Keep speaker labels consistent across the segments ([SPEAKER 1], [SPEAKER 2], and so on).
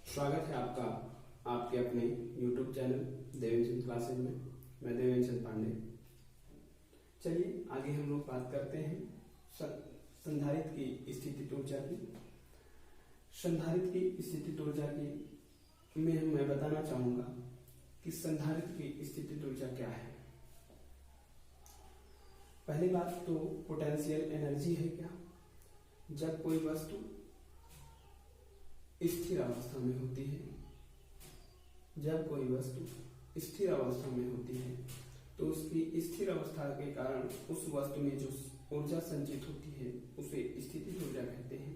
[SPEAKER 1] स्वागत है आपका आपके अपने YouTube चैनल देवेंचंद क्लासेज में। मैं देवेंचंद पांडे। चलिए आगे हम लोग बात करते हैं संधारित्र की स्थितिज ऊर्जा की। संधारित्र की स्थितिज ऊर्जा की मैं बताना चाहूंगा कि संधारित्र की स्थितिज ऊर्जा क्या है। पहली बात तो पोटेंशियल एनर्जी है क्या। जब कोई वस्तु स्थिर अवस्था में होती है, जब कोई वस्तु स्थिर अवस्था में होती है तो उसकी स्थिर अवस्था के कारण उस वस्तु में जो ऊर्जा संचित होती है उसे स्थितिज ऊर्जा कहते हैं।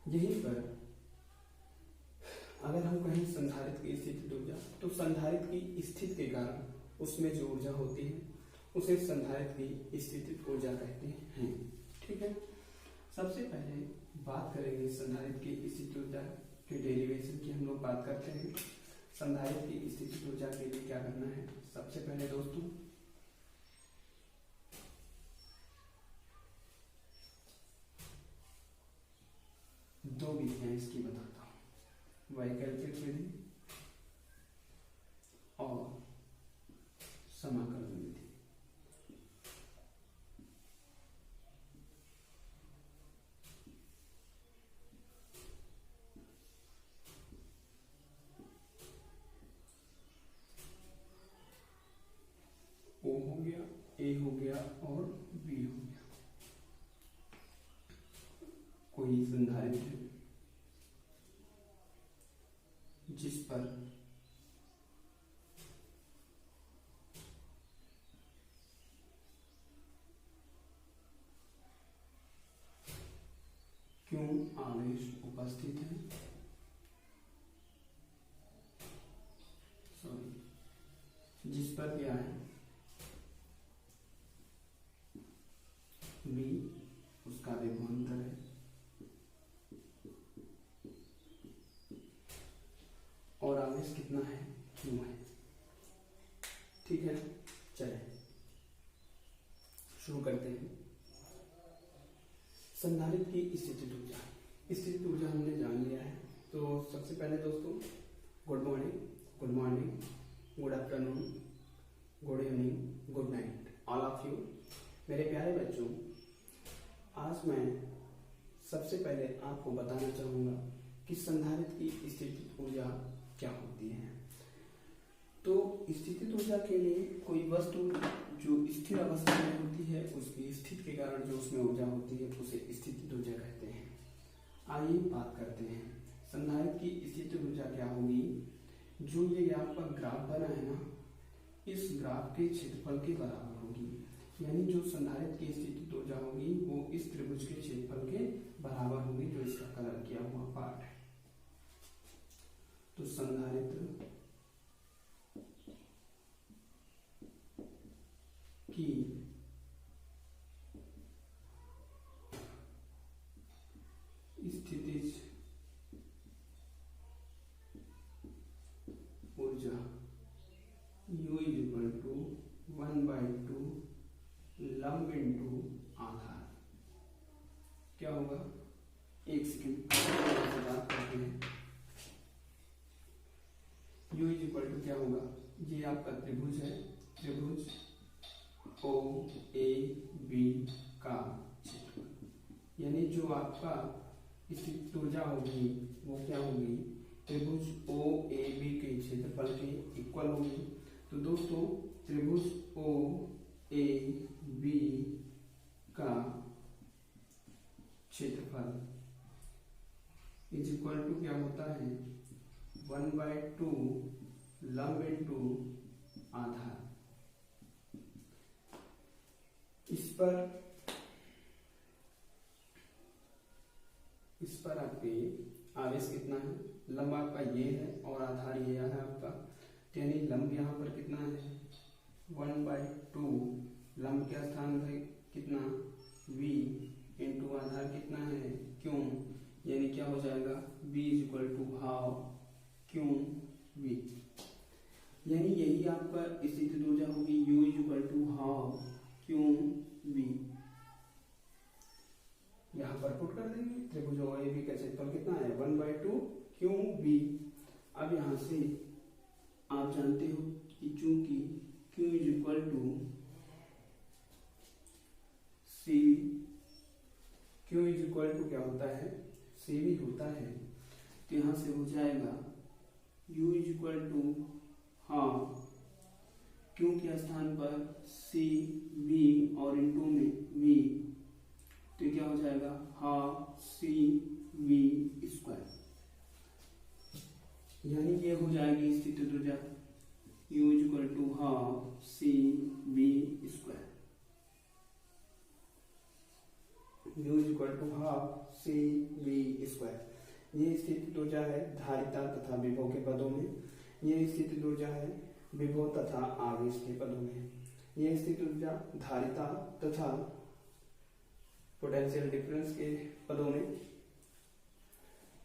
[SPEAKER 1] यहीं पर अगर हम कहें संधारित्र की स्थितिज ऊर्जा, तो संधारित्र की स्थिति के कारण उसमें जो ऊर्जा होती है उसे संधारित्र की स्थितिज ऊर्जा कहते हैं। ठीक है, सबसे पहले बात करेंगे संधारित्र की स्थितिज ऊर्जा के डेरिवेशन की। हम लोग बात करते हैं संधारित्र की स्थितिज ऊर्जा के लिए क्या करना है। सबसे पहले दोस्तों दो विधियां इसकी बताता हूं, वैकल्पिक विधि और समाकलन विधि। O हो गया, A हो गया और B हो गया। कोई संधारित्र है जिस पर क्यों आवेश उपस्थित है, जिस पर क्या है B, उसका विभवांतर है, और आवेश कितना है, क्यों है। ठीक है, चलिए शुरू करते हैं। संधारित्र की स्थितिज ऊर्जा। स्थितिज ऊर्जा हमने जान लिया है, तो सबसे पहले दोस्तों good morning, good afternoon, good evening, good night all of you. मेरे प्यारे बच्चों, आज मैं सबसे पहले आपको बताना चाहूंगा कि संधारित्र की स्थितिज ऊर्जा क्या होती है। तो स्थितिज ऊर्जा के लिए कोई वस्तु जो स्थिर अवस्था में होती है उसकी स्थिति के कारण जो उसमें ऊर्जा होती है उसे स्थितिज ऊर्जा कहते हैं। आइए बात करते हैं संधारित्र की स्थितिज ऊर्जा क्या होगी। जो ये आपका ग्राफ बना है ना, इस ग्राफ के क्षेत्रफल के बराबर होगी। यानी जो संधारित्र की स्थितिज ऊर्जा होगी वो इस त्रिभुज के क्षेत्रफल के बराबर होगी, जो इसका कलर किया हुआ पार्ट है। तो संधारित्र की स्थितिज ऊर्जा U = 1/2 लंब इंटू आधार। क्या होगा, एक सेकेंड बात करते हैं। U = क्या होगा, ये आपका त्रिभुज है, त्रिभुज OAB का क्षेत्रफल। यानी जो आपका स्थितिज ऊर्जा होगी वो क्या होगी, त्रिभुज OAB के क्षेत्रफल के इक्वल होगी। तो दोस्तों त्रिभुज OAB का क्षेत्रफल = क्या होता है, 1/2 लंब इंटू आधार। इस पर आपके आवेश कितना है, लंब आपका ये है और आधार ये है आपका। यानी लंब यहाँ पर कितना है 1/2, लंब के स्थान पर कितना V इंटू आधार कितना है क्यों। यानी क्या हो जाएगा, B = भाव क्यों V। यानी यही आपका स्थितिज ऊर्जा होगी, U = भाव क्यों V। यहाँ पर पुट कर देंगे, त्रिभुज OAB का क्षेत्रफल कितना है 1/2 क्यू वी। अब यहाँ से आप जानते हो कि चूंकि Q is equal to C, Q is equal to क्या होता है, CV होता है, तो यहाँ से हो जाएगा U is equal to half Q के स्थान पर C V और इंटू में V, तो क्या हो जाएगा हाफ C V स्क्वायर, यानी ये हो जाएगी स्थितिज ऊर्जा U is equal to half C V square, U is equal to half C V square. ये स्थितिज ऊर्जा है धारिता तथा विभव के पदों में, ये स्थितिज ऊर्जा है विभव तथा आवेश के पदों में। ये स्थितिज ऊर्जा धारिता तथा पोटेंशियल डिफरेंस के पदों में।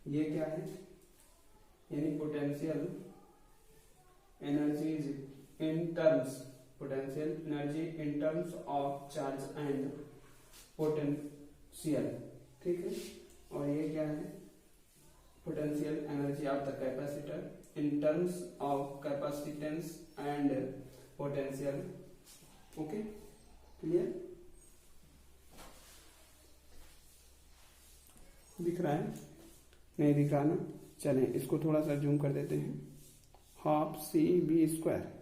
[SPEAKER 1] ये क्या है, यानी potential energy in terms, potential energy in terms of charge and potential, ठीक है। और ये क्या है, potential energy of the capacitor in terms of capacitance and potential. Okay, clear, दिख रहा है, नहीं दिख रहा ना, चलें इसको थोड़ा सा जूम कर देते हैं, हाफ सी बी स्क्वायर।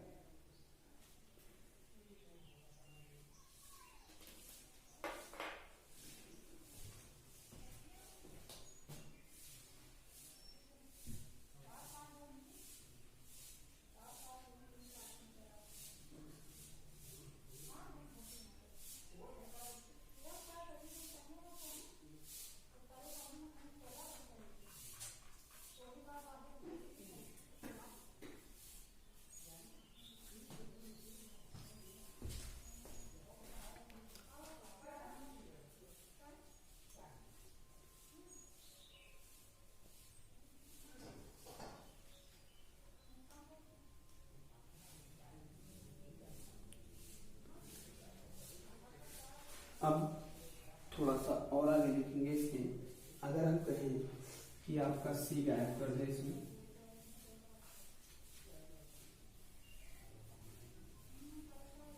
[SPEAKER 1] अब थोड़ा सा और आगे लिखेंगे इसके, अगर हम कहें कि आपका सी गायब कर दे इसमें,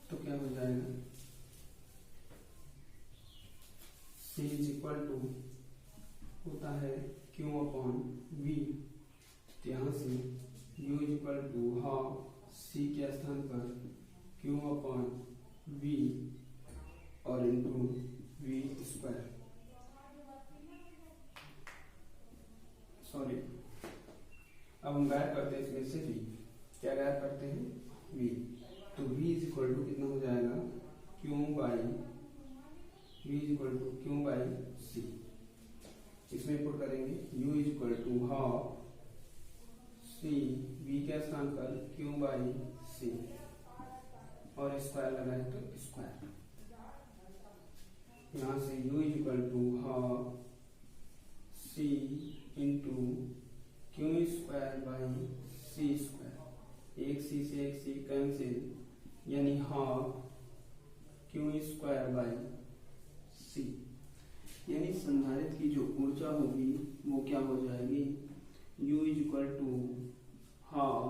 [SPEAKER 1] तो क्या हो जाएगा, सी इज इक्वल टू होता है क्यू अपॉन वी, तो यहाँ से U is equal to half C के स्थान पर क्यू अपॉन वी और इंटू वी स्क्वायर, सॉरी अब हम गायब करते हैं इसमें से वी, क्या गायब करते हैं, वी, तो वी इज इक्वल टू कितना हो जाएगा, Q by V is equal to Q by C, इसमें पुट करेंगे u is equal to half C v के स्थान पर q बाई सी और स्क्वायर लगाए तो स्क्वायर, यहाँ से u is equal to half C into Q square by C square, एक सी से एक सी कैंसिल, यानी half Q square by C, यानी संधारित्र की जो ऊर्जा होगी वो क्या हो जाएगी, U is equal to half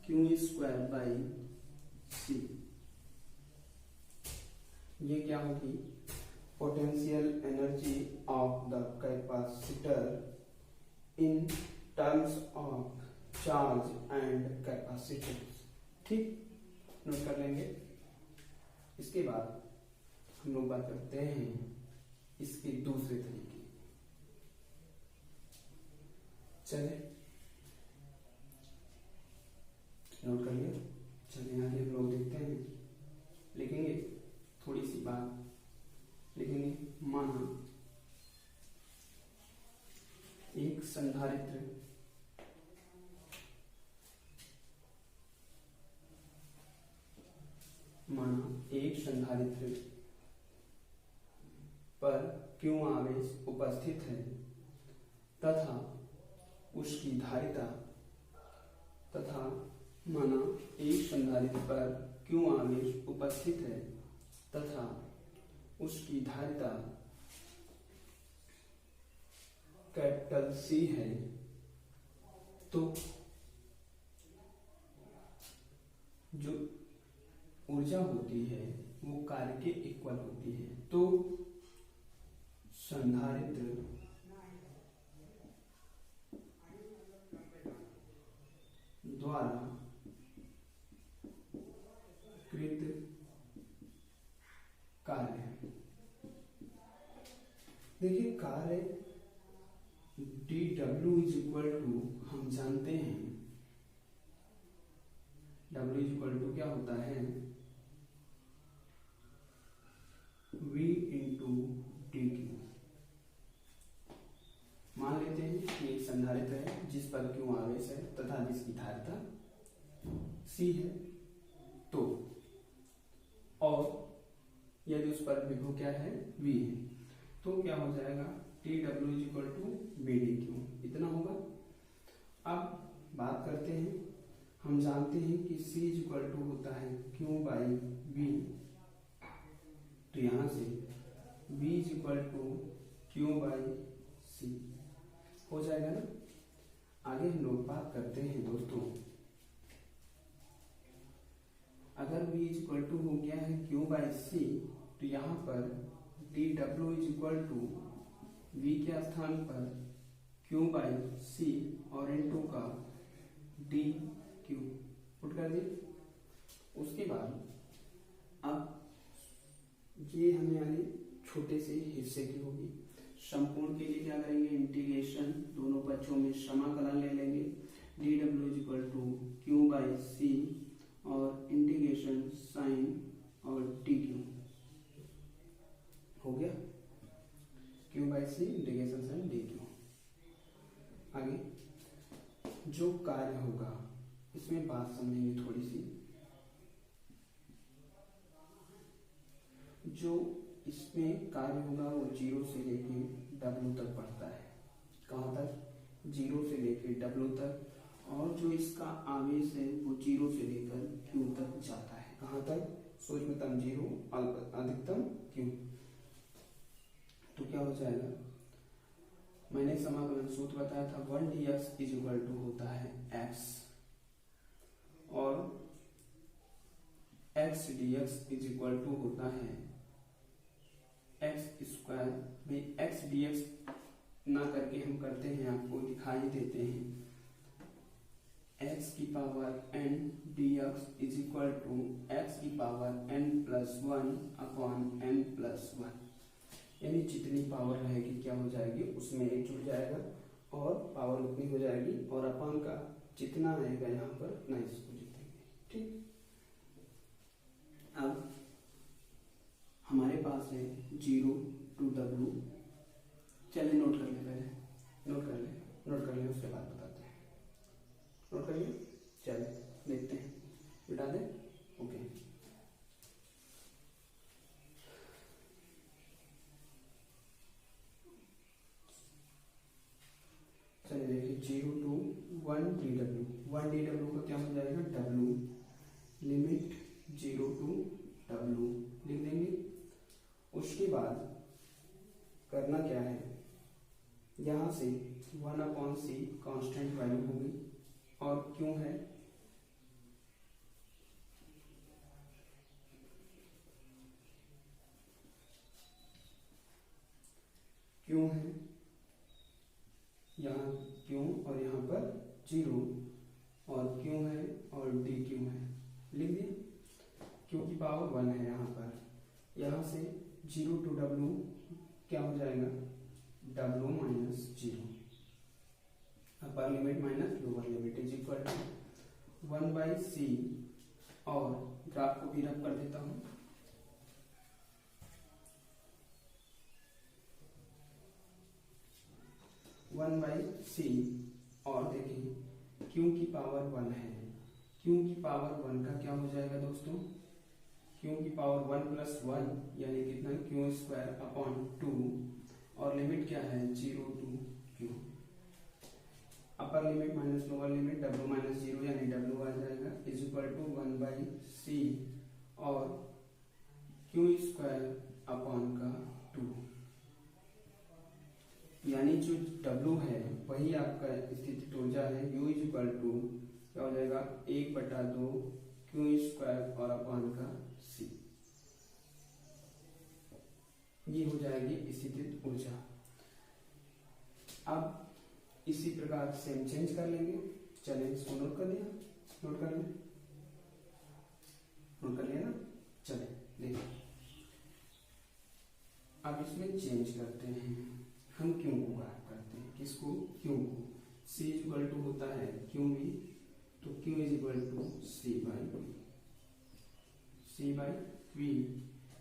[SPEAKER 1] Q square by C. ये क्या होगी, potential energy of the capacitor in terms of charge and capacitance, ठीक, नोट कर लेंगे। इसके बाद हम लोग बात करते हैं इसके दूसरे तरीके, चले नोट कर लिया, चलिए आगे हम लोग देखते हैं, लिखेंगे थोड़ी सी बात लिखेंगे, माना एक संधारित्र पर क्यों आवेश उपस्थित है तथा उसकी धारिता, तथा माना एक संधारित्र पर क्यों आवेश उपस्थित है तथा उसकी धारिता कैपिटल C है, तो जो ऊर्जा होती है वो कार्य के इक्वल होती है। तो संधारित्र द्वारा कृत कार्य, देखिए कार्य dW इज इक्वल टू, हम जानते हैं W इज इक्वल टू क्या होता है, V इंटू DQ। मान लेते हैं कि एक संधारित्र है जिस पर Q आवेश है तथा जिसकी धारिता C है। तो और यदि उस पर विभव क्या है, V है, तो क्या हो जाएगा, TW is equal to BDQ, इतना होगा। अब बात करते हैं, हम जानते हैं कि C इज इक्वल टू होता है Q बाई V, तो यहाँ से V is equal to Q by C हो जाएगा ना। आगे हम लोग बात करते हैं दोस्तों, अगर V इज इक्वल टू हो गया है Q बाई C, तो यहाँ पर dW is equal to V के स्थान पर Q बाई C और इनटू का DQ पुट कर दिए। उसके बाद अब ये हमें यानी छोटे से हिस्से की होगी, संपूर्ण के लिए क्या करेंगे, इंटीग्रेशन, दोनों पक्षों में समाकलन ले लेंगे। dW is equal to Q by C और इंटीग्रेशन साइन और DQ हो गया, Q by C integration sign DQ। आगे जो कार्य होगा इसमें बात समझेंगे थोड़ी सी। जो इसमें कार्य होगा वो 0 से लेके W तक बढ़ता है। कहाँ तक, 0 से लेके W तक। और जो इसका आवेश है वो 0 से लेकर Q तक जाता है। कहाँ तक, सूक्ष्मतम 0 अधिकतम Q। तो क्या हो जाएगा, मैंने समाकलन सूत्र बताया था, 1dx इज इक्वल टू होता है x, और x dx is equal to होता है x स्क्वायर। भाई x dx ना करके हम करते हैं, आपको दिखाई देते हैं, x की power n dx is equal to x की power n plus 1 upon n plus 1, यानी जितनी पावर रहेगी क्या हो जाएगी, उसमें एक जुड़ जाएगा और पावर उतनी हो जाएगी, और अपॉन का जितना आएगा यहाँ पर उतना इसको जीतेंगे। ठीक, अब हमारे पास है 0 to W। चलिए नोट कर ले, पहले नोट कर ले उसके बाद बताते हैं। नोट कर लिया, चलिए देखते हैं, मिटा दें। ओके, चलिए देखिए, 0 to 1 dW, 1 dW का क्या हो जाएगा, W, लिमिट 0 to W लिख देंगे। उसके बाद करना क्या है, यहाँ से 1/c कांस्टेंट वैल्यू होगी, और क्यों है, क्यों है, यहाँ क्यों और यहाँ पर 0, और क्यों है और डी क्यों है, लिख दिए। क्यों की पावर 1 है यहाँ पर, यहाँ से 0 to W क्या हो जाएगा, W minus 0, upper limit minus lower limit is equal to 1/c, और ग्राफ को भी रब कर देता हूँ, वन बाई सी, और देखिए क्यू की पावर 1 है, क्यू की पावर 1 का क्या हो जाएगा दोस्तों, क्यू की पावर 1 प्लस 1 यानी कितना, क्यू स्क्वायर अपॉन 2, और लिमिट क्या है 0 to Q, upper limit minus lower limit W minus 0 यानी W आ जाएगा, इज इक्वल टू 1/c और क्यू स्क्वायर अपॉन का 2। यानी जो W है वही आपका स्थितिज ऊर्जा है। U इज इक्वल टू क्या हो जाएगा 1/2 Q² और अपॉन का C, ये हो जाएगी स्थितिज ऊर्जा। अब इसी प्रकार से हम चेंज कर लेंगे। चलिए इसको नोट कर लिया, नोट कर लें, नोट कर लिया ना। चले देखिए अब इसमें चेंज करते हैं, हम क्यू को ग्राफ करते हैं। किसको? क्यू को। C इक्वल टू होता है QV, तो Q is equal to C/V।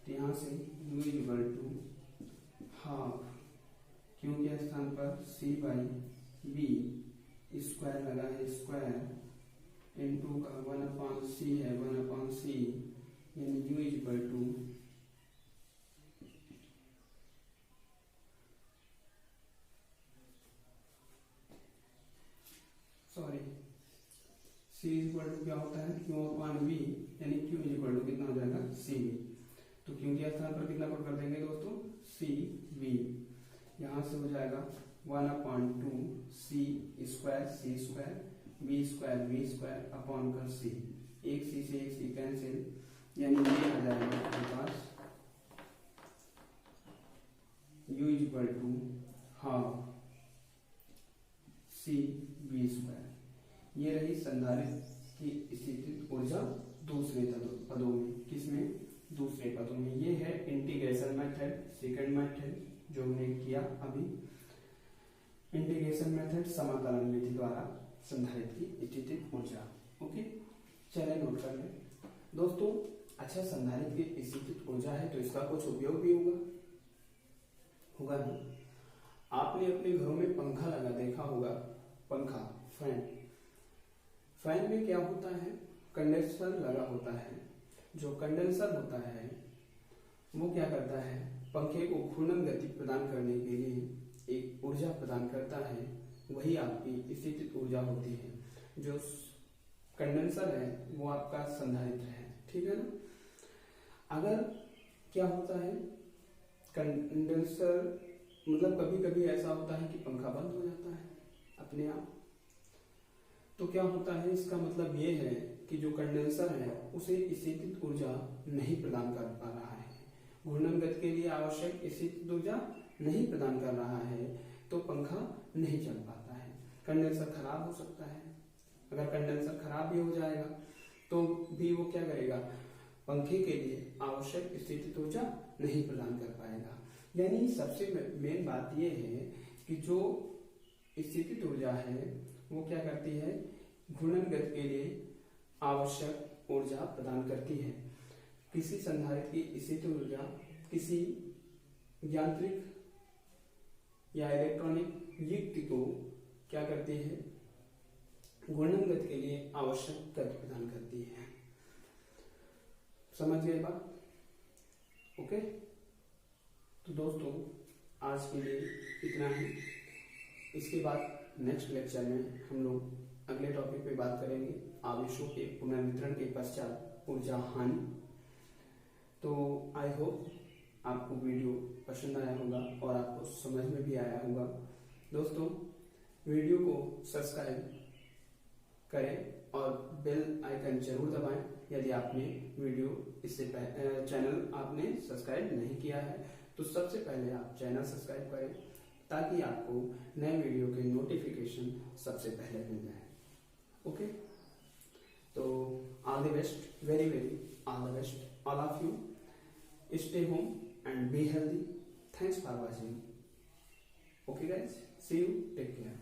[SPEAKER 1] तो यहाँ से U is equal to half Q के स्थान पर C/V, स्क्वायर लगा है, स्क्वायर इनटू का 1/C है, 1/C, यानी U is equal to C is equal to क्या होता है Q/V, यानी Q इज इक्वल टू कितना हो जाएगा CV। तो Q के स्थान पर कितना पुट कर देंगे दोस्तों CV। यहाँ से हो जाएगा 1/2 C² V² अपॉन कर C, एक C से एक C कैंसिल, यानी ये आ जाएगा आपके पास U is equal to half CV²। ये रही संधारित्र की स्थितिज ऊर्जा दूसरे पदों में। किसमें? दूसरे पदों में। ये है इंटीग्रेशन मेथड, सेकंड मेथड जो हमने किया अभी। इंटीग्रेशन मेथड समाकलन विधि द्वारा संधारित्र की स्थितिज ऊर्जा। ओके, चलिए नोट कर लें दोस्तों। अच्छा, संधारित्र की स्थितिज ऊर्जा है तो इसका कुछ उपयोग भी होगा ना। आपने अपने घरों में पंखा लगा देखा होगा, पंखा, फैन में क्या होता है कंडेंसर लगा होता है। जो कंडेंसर होता है वो क्या करता है, पंखे को घूर्णन गति प्रदान करने के लिए एक ऊर्जा प्रदान करता है, वही आपकी स्थितिज ऊर्जा होती है। जो कंडेंसर है वो आपका संधारित्र है, ठीक है ना। अगर क्या होता है कंडेंसर, मतलब कभी कभी ऐसा होता है कि पंखा बंद हो जाता है अपने आप, तो क्या होता है इसका मतलब ये है कि जो कंडेंसर है उसे स्थितिज ऊर्जा नहीं प्रदान कर पा रहा है, घूर्णन गति के लिए आवश्यक स्थितिज ऊर्जा नहीं प्रदान कर रहा है, तो पंखा नहीं चल पाता है। कंडेंसर खराब हो सकता है। अगर कंडेंसर खराब भी हो जाएगा तो भी वो क्या करेगा, पंखे के लिए आवश्यक स्थितिज ऊर्जा नहीं प्रदान कर पाएगा। यानी सबसे मेन बात यह है कि जो स्थितिज ऊर्जा है वो क्या करती है, घूर्णन गति के लिए आवश्यक ऊर्जा प्रदान करती है। किसी संधारित्र की स्थितिज ऊर्जा किसी यांत्रिक या इलेक्ट्रॉनिक युक्ति को क्या करती है, घूर्णन गति के लिए आवश्यक गति प्रदान करती है। समझ गए बात? ओके, तो दोस्तों आज के लिए इतना ही। इसके बाद नेक्स्ट लेक्चर में हम लोग अगले टॉपिक पे बात करेंगे आवेशों के पुनर्वितरण के पश्चात ऊर्जा हानि। तो आई होप आपको वीडियो पसंद आया होगा और आपको समझ में भी आया होगा। दोस्तों वीडियो को सब्सक्राइब करें और बेल आइकन जरूर दबाएं यदि आपने वीडियो इससे चैनल आपने सब्सक्राइब नहीं किया है तो सबसे पहले आप चैनल सब्सक्राइब करें ताकि आपको नए वीडियो के नोटिफिकेशन सबसे पहले मिल जाए। ओके, तो all the best, very all the best all of you. Stay home and be healthy. Thanks for watching. Okay guys, see you, take care.